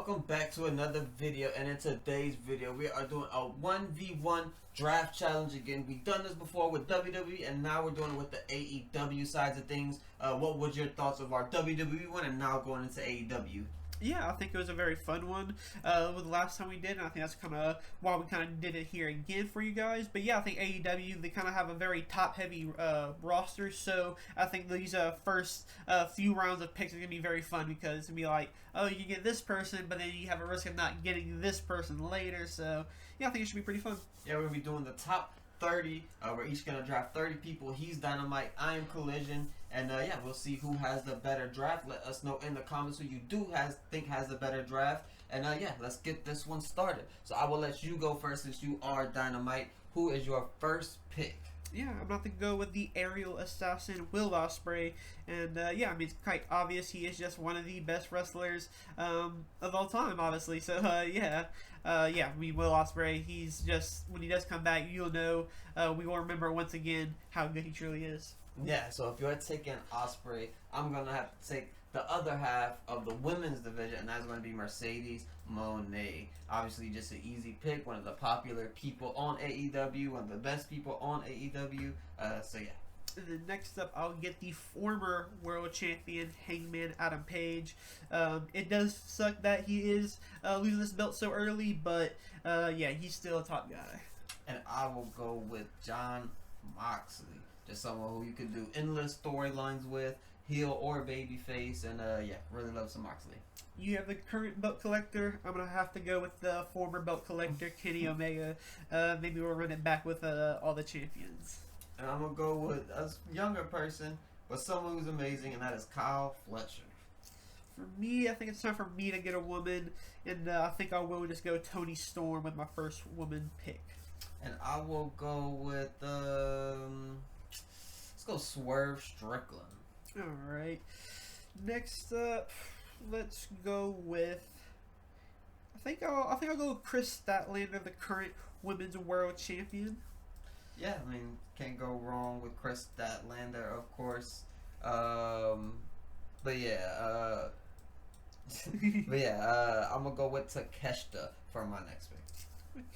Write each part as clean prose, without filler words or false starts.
welcome back to another video, and in today's video we are doing a 1v1 draft challenge again. We've done this before with WWE and now we're doing it with the AEW sides of things. What was your thoughts of our WWE one and now going into AEW? Yeah, I think it was a very fun one with the last time we did, and I think that's kind of why we kind of did it here again for you guys. But yeah, I think AEW, they kind of have a very top-heavy roster, so I think these first few rounds of picks are going to be very fun because it's going to be like, oh, you get this person, but then you have a risk of not getting this person later, so yeah, I think it should be pretty fun. Yeah, we're going to be doing the top 30. We're each going to draft 30 people. He's Dynamite, I am Collision. And yeah, we'll see who has the better draft. Let us know in the comments who you think has the better draft. And yeah, let's get this one started. So I will let you go first since you are Dynamite. Who is your first pick? Yeah, I'm about to go with the aerial assassin, Will Ospreay. And yeah, I mean, it's quite obvious he is just one of the best wrestlers of all time, obviously. So yeah, I mean, Will Ospreay, he's just, when he does come back, you'll know, we will remember once again how good he truly is. Yeah, so if you're taking Ospreay, I'm going to have to take the other half of the women's division, and that's going to be Mercedes Moné. Obviously, just an easy pick, one of the popular people on AEW, one of the best people on AEW, so yeah. And then next up, I'll get the former world champion, Hangman Adam Page. It does suck that he is losing this belt so early, but yeah, he's still a top guy. And I will go with John Moxley. Just someone who you could do endless storylines with, heel or babyface, and yeah, really love some Moxley. You have the current belt collector. I'm gonna have to go with the former belt collector, Kenny Omega. Maybe we'll run it back with all the champions. And I'm gonna go with a younger person, but someone who's amazing, and that is Kyle Fletcher. For me, I think it's time for me to get a woman, and I think I will just go Toni Storm with my first woman pick. And I will go with let's go Swerve Strickland. Alright. Next up, let's go with, I think I'll go with Chris Statlander, the current women's world champion. Yeah, I mean, can't go wrong with Chris Statlander, of course. But yeah, I'm gonna go with Takeshita for my next pick.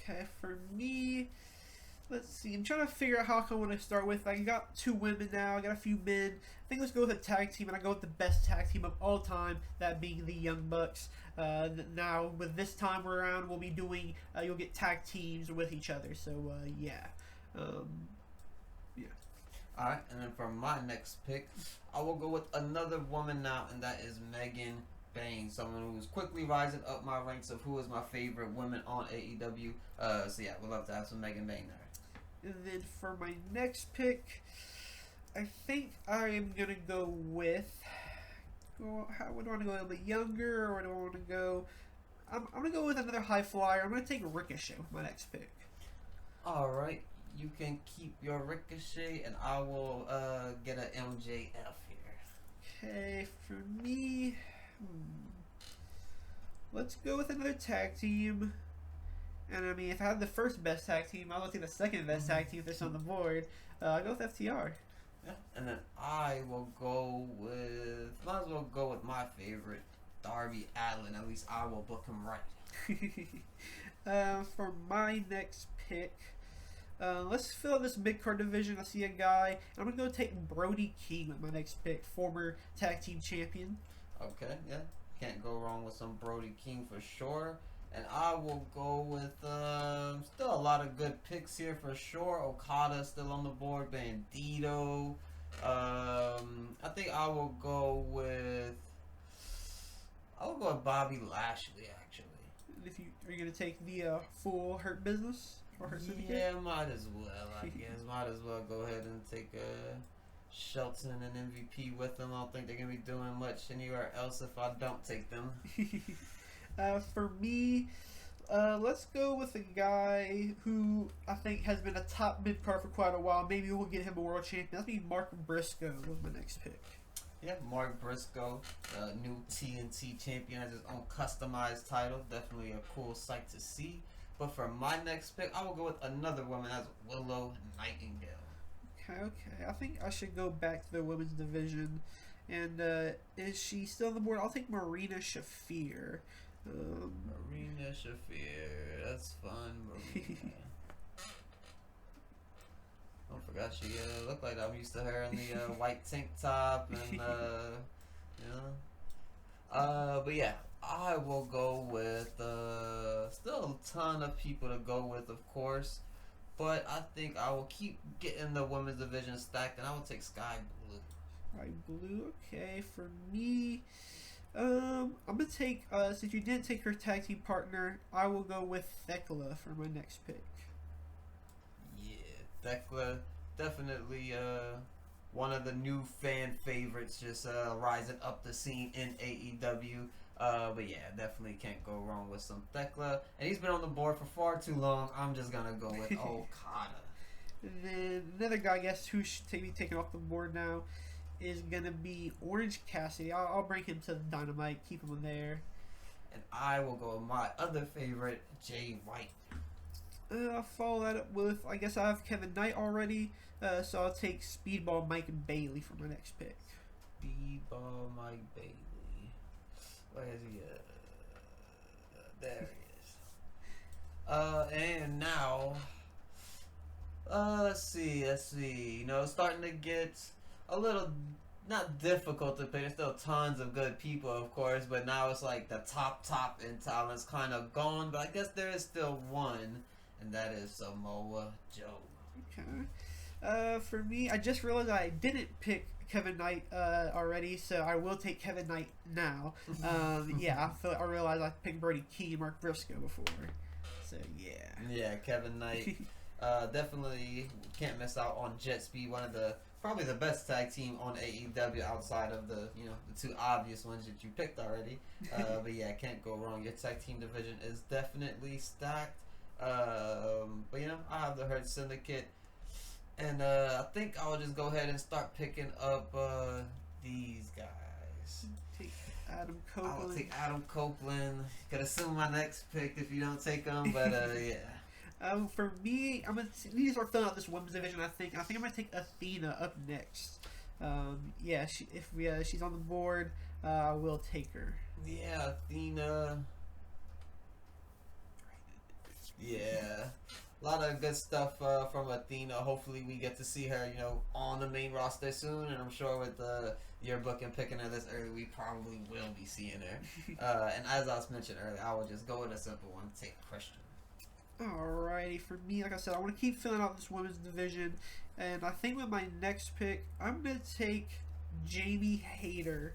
Okay, for me, let's see. I'm trying to figure out how I want to start with. I got two women now. I got a few men. I think let's go with a tag team, and I go with the best tag team of all time, that being the Young Bucks. Now, with this time around, we'll be doing, you'll get tag teams with each other. So, yeah. Yeah. Alright, and then for my next pick, I will go with another woman now, and that is Megan Bain, someone who's quickly rising up my ranks of who is my favorite women on AEW. So yeah, we'd love to have some Megan Bain there. And then for my next pick, I think I am gonna go with. Well, what do I want to go? A little bit younger, or do I want to go? I'm gonna go with another high flyer. I'm gonna take Ricochet with my next pick. All right, you can keep your Ricochet, and I will get an MJF here. Okay, for me. Let's go with another tag team. And I mean, if I had the first best tag team, I'll take the second best tag team if it's on the board. I'll go with FTR. Yeah, and then I will go with, might as well go with my favorite, Darby Allin. At least I will book him right. For my next pick, let's fill out this mid-card division. I see a guy. I'm going to go take Brody King with my next pick, former tag team champion. Okay, yeah. Can't go wrong with some Brody King for sure. And I will go with still a lot of good picks here for sure. Okada still on the board. Bandito. I think I will go with Bobby Lashley actually. If are you gonna take the full Hurt Business or Hurt Syndicate? Yeah, might as well. I guess might as well go ahead and take Shelton and MVP with them. I don't think they're gonna be doing much anywhere else if I don't take them. For me, let's go with a guy who I think has been a top mid-card for quite a while. Maybe we'll get him a world champion. That'll be Mark Briscoe with my next pick. Yeah, Mark Briscoe, new TNT champion, has his own customized title. Definitely a cool sight to see. But for my next pick, I will go with another woman. That's Willow Nightingale. Okay. I think I should go back to the women's division. And is she still on the board? I'll take Marina Shafir. Marina Shafir. That's fun, Marina. I forgot she looked like that. I'm used to her in the white tank top and you know. But yeah, I will go with still a ton of people to go with, of course. But I think I will keep getting the women's division stacked, and I will take Sky Blue. Sky Blue, okay. For me, I'm gonna take. Since you didn't take her tag team partner, I will go with Thekla for my next pick. Yeah, Thekla, definitely one of the new fan favorites, just rising up the scene in AEW. But yeah, definitely can't go wrong with some Thekla. And he's been on the board for far too long. I'm just gonna go with Okada. And then another guy, I guess, who should be taken off the board now is gonna be Orange Cassidy. I'll bring him to Dynamite, keep him in there. And I will go with my other favorite, Jay White. I'll follow that up with, I guess I have Kevin Knight already, so I'll take Speedball Mike Bailey for my next pick. Speedball Mike Bailey. Where is he? There he is. And now, let's see. You know, it's starting to get a little, not difficult to pick. There's still tons of good people, of course, but now it's like the top in talent's kind of gone. But I guess there is still one, and that is Samoa Joe. Okay. For me, I just realized I didn't pick Kevin Knight already, so I will take Kevin Knight now. Yeah, I realized I picked Brody King and Mark Briscoe before. So, yeah. Yeah, Kevin Knight. Definitely can't miss out on Jet Speed, one of the probably the best tag team on AEW outside of the two obvious ones that you picked already. But yeah, can't go wrong. Your tag team division is definitely stacked. But I have the Hurt Syndicate, and I think I will just go ahead and start picking up these guys. Take Adam Copeland. I will take Adam Copeland. Could assume my next pick if you don't take him, but yeah. For me, I'm gonna need to start filling out this women's division. I think I'm gonna take Athena up next. Yeah, if she's on the board, I will take her. Yeah, Athena. Yeah, a lot of good stuff from Athena. Hopefully, we get to see her, on the main roster soon. And I'm sure with your book and picking her this early, we probably will be seeing her. And as I was mentioning earlier, I will just go with a simple one: take Christian. Alrighty, for me, like I said, I want to keep filling out this women's division, and I think with my next pick, I'm gonna take Jamie Hayter.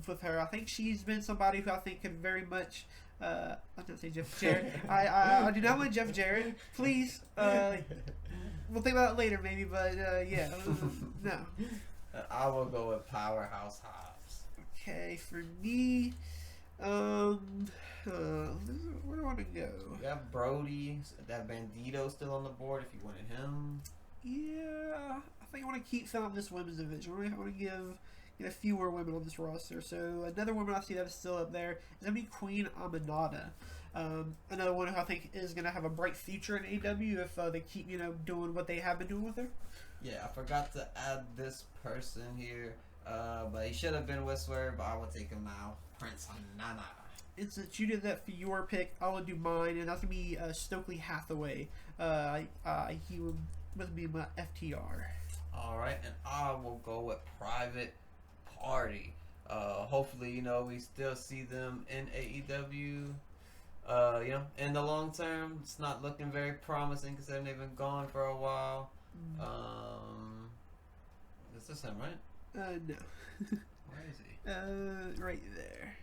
With her, I think she's been somebody who I think could very much. I'm gonna say Jeff Jarrett. I do not want Jeff Jarrett. Please, we'll think about it later, maybe. But yeah, no. I will go with Powerhouse Hobbs. Okay, for me, where do I want to go? You got Brody. That Bandito still on the board. If you wanted him. Yeah, I think I want to keep filling out this women's division. I want to give a few more women on this roster. So another woman I see that's still up there is going to be Queen Aminata. Another one who I think is going to have a bright future in AEW if they keep, doing what they have been doing with her. Yeah, I forgot to add this person here, but he should have been Whistler, but I will take him now. Prince Nana. And since you did that for your pick, I will do mine, and that's going to be Stokely Hathaway. He would be my FTR. All right, and I will go with Private Party. Hopefully, we still see them in AEW. In the long term, it's not looking very promising because they've been gone for a while. Is this him, right? No. Where is he? Right there.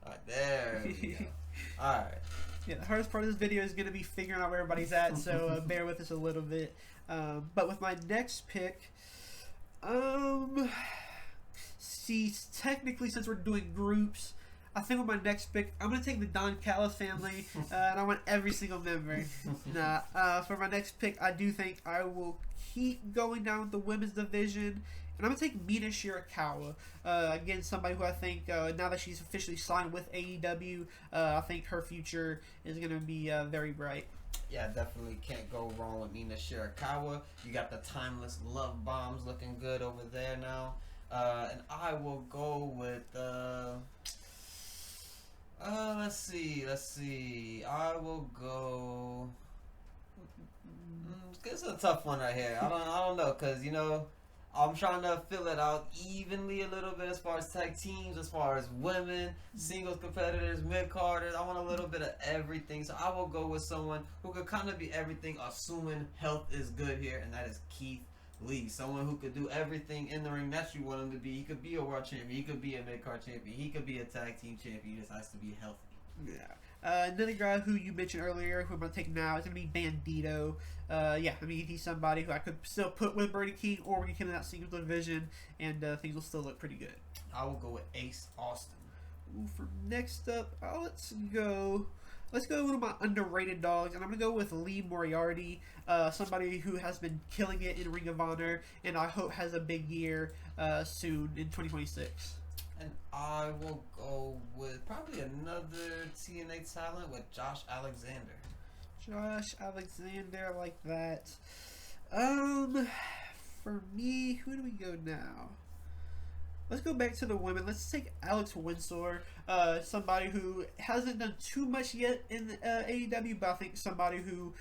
Alright, there we go. Alright. Yeah, the hardest part of this video is going to be figuring out where everybody's at, so bear with us a little bit. But with my next pick, technically, since we're doing groups, I think with my next pick, I'm going to take the Don Callis family, and I want every single member. For my next pick, I do think I will keep going down with the women's division, and I'm going to take Mina Shirakawa. Again, somebody who I think, now that she's officially signed with AEW, I think her future is going to be very bright. Yeah, definitely can't go wrong with Mina Shirakawa. You got the Timeless Love Bombs looking good over there now. And I will go with Let's see. I will go. It's a tough one right here. I don't know, cause I'm trying to fill it out evenly a little bit as far as tag teams, as far as women, singles competitors, mid carders. I want a little bit of everything, so I will go with someone who could kind of be everything, assuming health is good here, and that is Keith Lee. Someone who could do everything in the ring that you want him to be. He could be a world champion. He could be a mid card champion. He could be a tag team champion. He just has to be healthy. Yeah. Another guy who you mentioned earlier, who I'm going to take now, is going to be Bandito. Yeah, I mean, he's somebody who I could still put with Brody King, or we can get in that single division, and things will still look pretty good. I will go with Ace Austin. Ooh, for next up, let's go with one of my underrated dogs, and I'm going to go with Lee Moriarty, somebody who has been killing it in Ring of Honor, and I hope has a big year soon in 2026. And I will go with probably another TNA talent with Josh Alexander. Josh Alexander, I like that. For me, who do we go now? Let's go back to the women. Let's take Alex Windsor, somebody who hasn't done too much yet in AEW, but I think somebody who,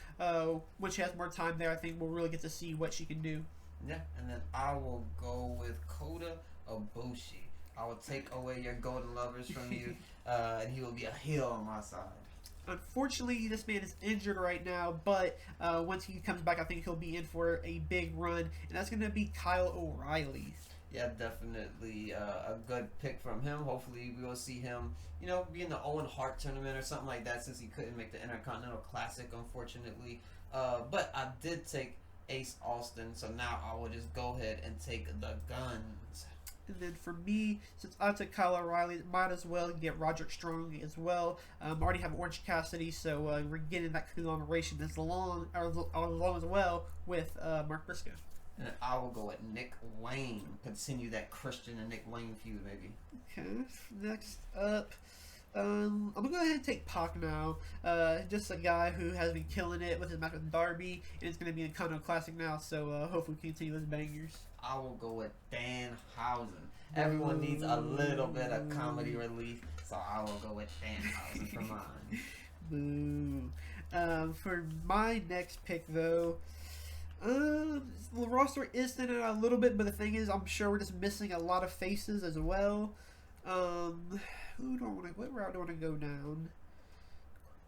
when she has more time there, I think we'll really get to see what she can do. Yeah, and then I will go with Kota Ibushi. I will take away your golden lovers from you, and he will be a heel on my side. Unfortunately, this man is injured right now, but once he comes back, I think he'll be in for a big run, and that's going to be Kyle O'Reilly. Yeah, definitely a good pick from him. Hopefully, we will see him, be in the Owen Hart tournament or something like that, since he couldn't make the Intercontinental Classic, unfortunately. But I did take Ace Austin, so now I will just go ahead and take the Guns. And then for me, since I took Kyle O'Reilly, might as well get Roderick Strong as well. I already have Orange Cassidy, so we're getting that conglomeration as long as well with Mark Briscoe. And I will go with Nick Wayne. Continue that Christian and Nick Wayne feud, baby. Okay, next up, I'm going to go ahead and take Pac now. Just a guy who has been killing it with his match with Darby, and it's going to be in Continental Classic now, so hopefully we continue his bangers. I will go with Danhausen. Everyone needs a little bit of comedy relief, so I will go with Danhausen for mine. Boo. For my next pick, though, the roster is thinning out a little bit, but the thing is, I'm sure we're just missing a lot of faces as well. What route do I want to go down?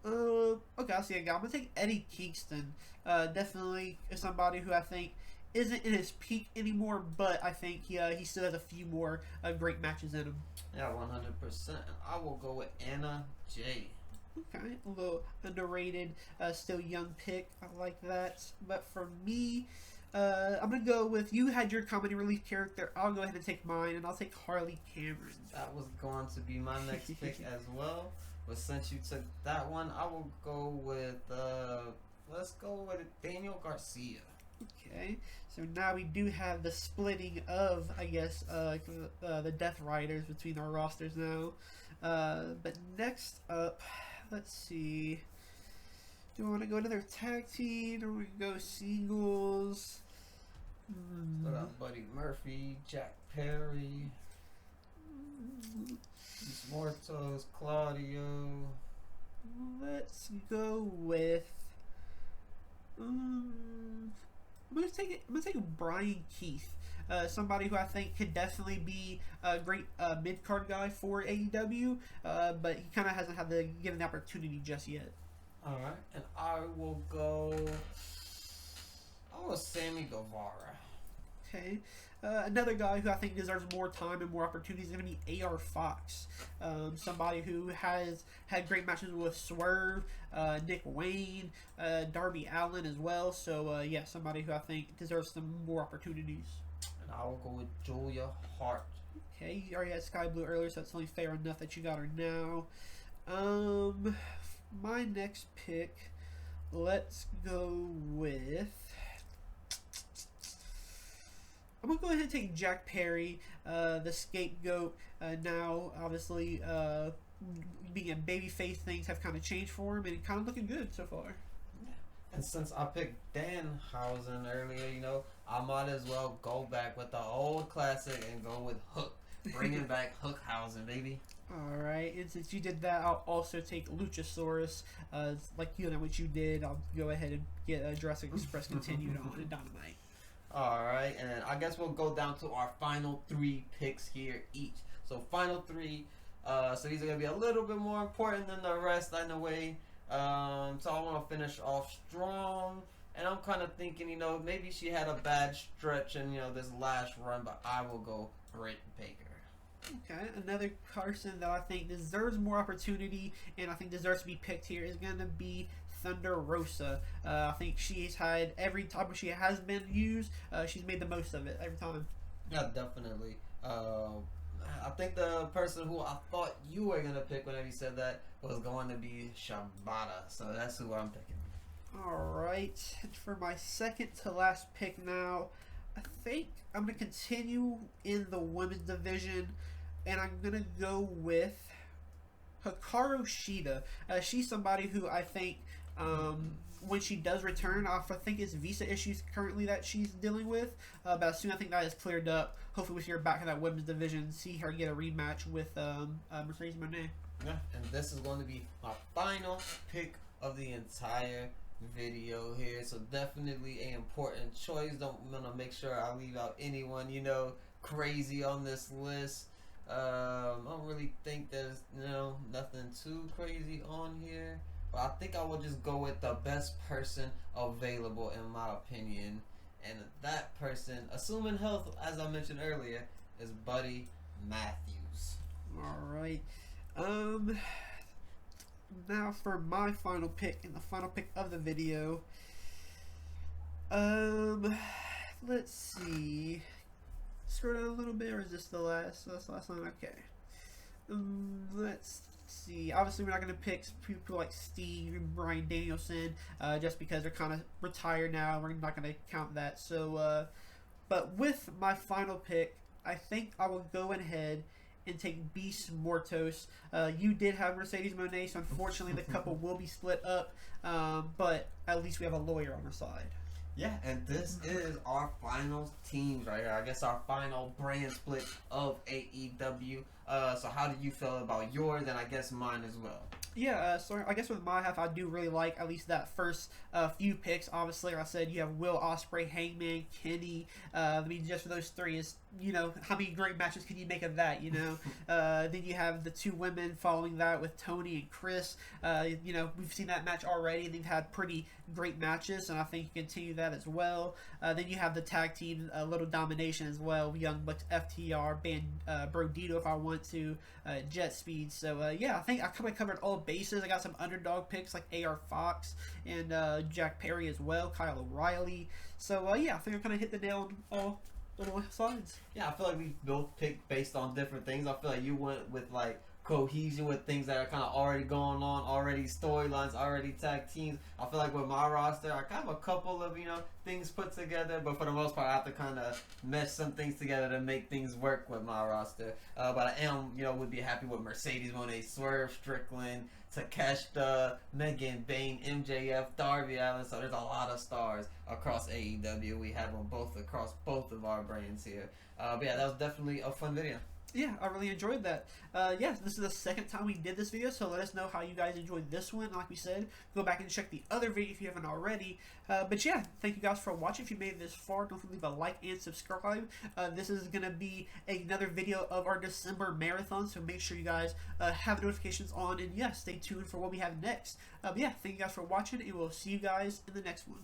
Okay, I'll see a guy. I'm going to take Eddie Kingston. Definitely somebody who I think isn't in his peak anymore, but I think he still has a few more great matches in him. Yeah, 100%. I will go with Anna Jay. Okay, a little underrated, still young pick. I like that. But for me, I'm going to go with, you had your comedy relief character. I'll go ahead and take mine, and I'll take Harley Cameron. That was going to be my next pick as well. But since you took that one, I will go with, let's go with Daniel Garcia. Okay, so now we do have the splitting of, I guess, the Death Riders between our rosters now. But next up, let's see. Do we want to go another tag team, or we can go singles? What up, Buddy Murphy, Jack Perry, Mortos, Claudio. Let's go with. I'm gonna take Brian Keith, somebody who I think could definitely be a great mid card guy for AEW, but he kind of hasn't had given the opportunity just yet. All right, and I will go Sammy Guevara. Okay. Another guy who I think deserves more time and more opportunities is going to be AR Fox. Somebody who has had great matches with Swerve, Nick Wayne, Darby Allin as well. So, yeah, somebody who I think deserves some more opportunities. And I will go with Julia Hart. Okay, you already had Sky Blue earlier, so it's only fair enough that you got her now. My next pick, let's go with... I'm going to go ahead and take Jack Perry, the scapegoat. Now, obviously, being a babyface, things have kind of changed for him, and kind of looking good so far. And since I picked Danhausen earlier, I might as well go back with the old classic and go with Hook. Bringing back Hookhausen, baby. Alright, and since you did that, I'll also take Luchasaurus. Like you know what you did, I'll go ahead and get Jurassic Express continued on in Dynamite. Alright, and I guess we'll go down to our final 3 picks here each. So final 3. So these are going to be a little bit more important than the rest in a way. So I want to finish off strong. And I'm kind of thinking, maybe she had a bad stretch in, this last run, but I will go Britt Baker. Okay, another person that I think deserves more opportunity and I think deserves to be picked here is going to be Thunder Rosa. I think she's had every time she has been used, she's made the most of it every time. Yeah, definitely. I think the person who I thought you were going to pick whenever you said that was going to be Shibata. So that's who I'm picking. Alright, for my second to last pick now, I think I'm going to continue in the women's division, and I'm going to go with Hikaru Shida. She's somebody who I think when she does return, I think it's visa issues currently that she's dealing with, but soon I think that is cleared up. Hopefully we see her back in that women's division, see her get a rematch with Mercedes Moné. Yeah, and this is going to be my final pick of the entire video here, so definitely an important choice. Don't want to make sure I leave out anyone crazy on this list. I don't really think there's nothing too crazy on here, but I think I will just go with the best person available in my opinion, and that person, assuming health as I mentioned earlier, is Buddy Matthews. Alright, now for my final pick and the final pick of the video. Let's see. Scroll down a little bit, or is this the last? That's the last one. Okay. Let's see. Obviously, we're not gonna pick people like Steve and Bryan Danielson, just because they're kind of retired now. We're not gonna count that. So, but with my final pick, I think I will go ahead and take Beast Mortos. You did have Mercedes Moné, so unfortunately the couple will be split up, but at least we have a lawyer on our side. Yeah, and this is our final teams right here. I guess our final brand split of AEW. So how did you feel about yours, and I guess mine as well? Yeah, so I guess with my half, I do really like at least that first few picks. Obviously, like I said, you have Will Ospreay, Hangman, Kenny. I mean, just for those 3 is, how many great matches can you make of that, Then you have the 2 women following that with Tony and Chris. We've seen that match already. They've had pretty great matches, and I think you continue that as well. Then you have the tag team, Little Domination as well. Young Bucks, FTR, Brodito if I want to, Jet Speed. So, yeah, I think I kind of covered all bases. I got some underdog picks like AR Fox and Jack Perry as well, Kyle O'Reilly. So yeah, I think I kind of hit the nail on all little sides. Yeah, I feel like we both picked based on different things. I feel like you went with like cohesion with things that are kind of already going on, already storylines, already tag teams. I feel like with my roster, I kind of a couple of things put together, but for the most part, I have to kind of mesh some things together to make things work with my roster. But I am, would be happy with Mercedes Moné, Swerve Strickland, Takeshita, Megan Bayne, MJF, Darby Allin. So there's a lot of stars across AEW. We have them both across both of our brands here. But yeah, that was definitely a fun video. Yeah, I really enjoyed that. This is the second time we did this video, so let us know how you guys enjoyed this one. Like we said, go back and check the other video if you haven't already. But yeah, thank you guys for watching. If you made it this far, don't forget to leave a like and subscribe. This is going to be another video of our December marathon, so make sure you guys have notifications on, and yeah, stay tuned for what we have next. But yeah, thank you guys for watching, and we'll see you guys in the next one.